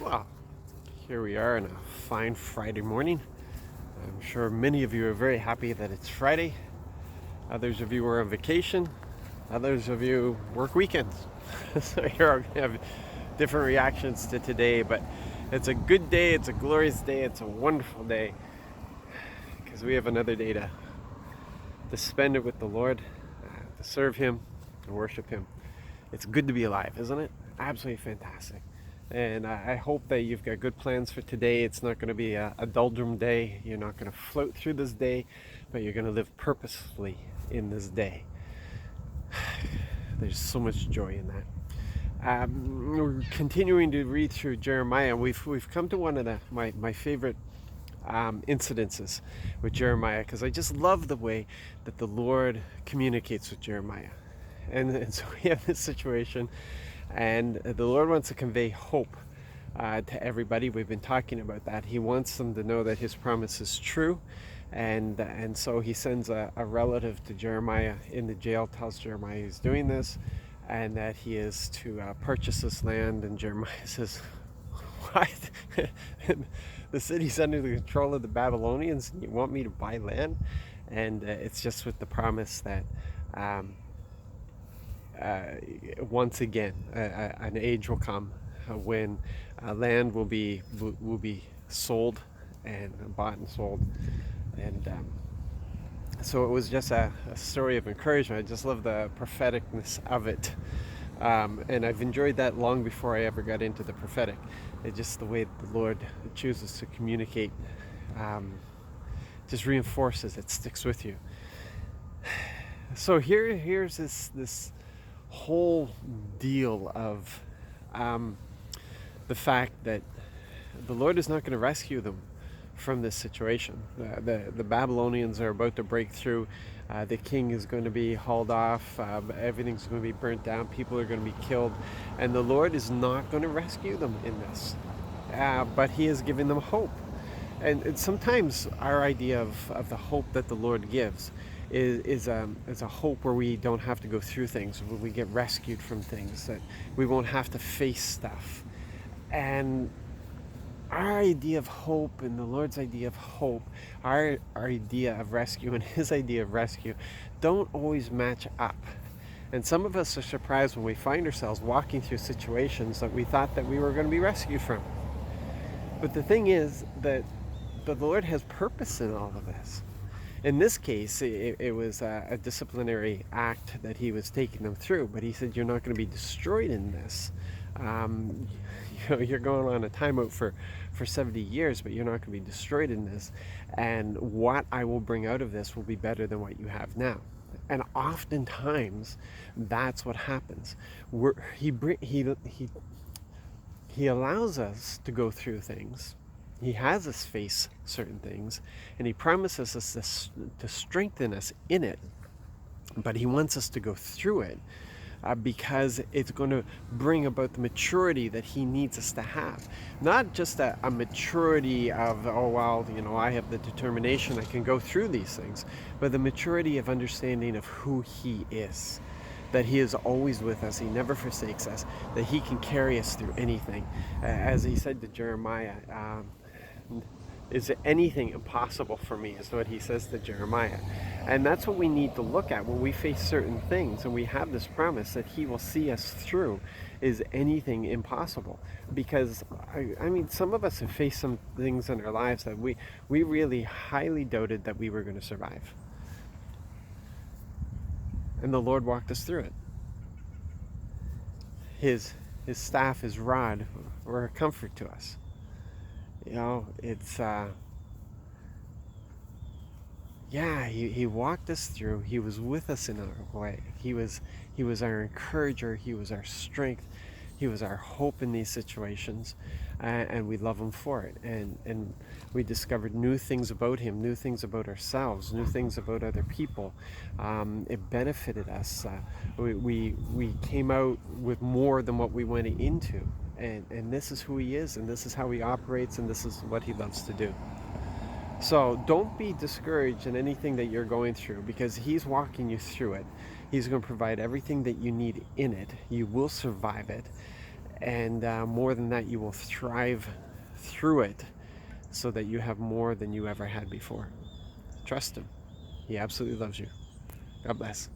Well, here we are on a fine Friday morning. I'm sure many of you are very happy that it's Friday. Others of you are on vacation. Others of you work weekends. So here we have different reactions to today, but it's a good day, it's a glorious day, it's a wonderful day because we have another day to spend it with the Lord, to serve Him, to worship Him. It's good to be alive, isn't it? Absolutely fantastic. And I hope that you've got good plans for today. It's not going to be a doldrum day. You're not going to float through this day, but you're going to live purposefully in this day. There's so much joy in that. We're continuing to read through Jeremiah. We've come to one of my favorite incidences with Jeremiah, because I just love the way that the Lord communicates with Jeremiah. And so we have this situation, and the Lord wants to convey hope to everybody. We've been talking about that. He wants them to know that His promise is true, and so He sends a relative to Jeremiah in the jail, tells Jeremiah He's doing this, and that he is to purchase this land. And Jeremiah says, "What? The city's under the control of the Babylonians, and you want me to buy land?" And it's just with the promise that once again, an age will come when land will be sold and bought and sold, and so it was just a story of encouragement. I just love the propheticness of it, and I've enjoyed that long before I ever got into the prophetic. It's just the way the Lord chooses to communicate, just reinforces it, sticks with you. So here's this whole deal of the fact that the Lord is not going to rescue them from this situation. The Babylonians are about to break through. The king is going to be hauled off. Everything's going to be burnt down. People are going to be killed. And the Lord is not going to rescue them in this. But He is giving them hope. And sometimes our idea of the hope that the Lord gives is a hope where we don't have to go through things, where we get rescued from things, that we won't have to face stuff. And our idea of hope and the Lord's idea of hope, our idea of rescue and His idea of rescue, don't always match up. And some of us are surprised when we find ourselves walking through situations that we thought that we were going to be rescued from. But the thing is that the Lord has purpose in all of this. In this case, it was a disciplinary act that He was taking them through, but He said, "You're not going to be destroyed in this. You're going on a timeout for 70 years, but you're not going to be destroyed in this. And what I will bring out of this will be better than what you have now." And oftentimes, that's what happens. He allows us to go through things. He has us face certain things, and He promises us to strengthen us in it. But He wants us to go through it because it's going to bring about the maturity that He needs us to have. Not just a maturity of, oh, well, I have the determination, I can go through these things, but the maturity of understanding of who He is. That He is always with us, He never forsakes us, that He can carry us through anything. As He said to Jeremiah, "Is anything impossible for me?" is what He says to Jeremiah. And that's what we need to look at when we face certain things, and we have this promise that He will see us through. Is anything impossible? Because some of us have faced some things in our lives that we really highly doubted that we were going to survive, and the Lord walked us through it. His staff, His rod, were a comfort to us. It's He walked us through. He was with us in our way. He was our encourager. He was our strength. He was our hope in these situations, and we love Him for it. And we discovered new things about Him, new things about ourselves, new things about other people. It benefited us. We came out with more than what we went into. And this is who He is, and this is how He operates, and this is what He loves to do. So don't be discouraged in anything that you're going through, because He's walking you through it. He's going to provide everything that you need in it. You will survive it. And more than that, you will thrive through it so that you have more than you ever had before. Trust him. He absolutely loves you. God bless.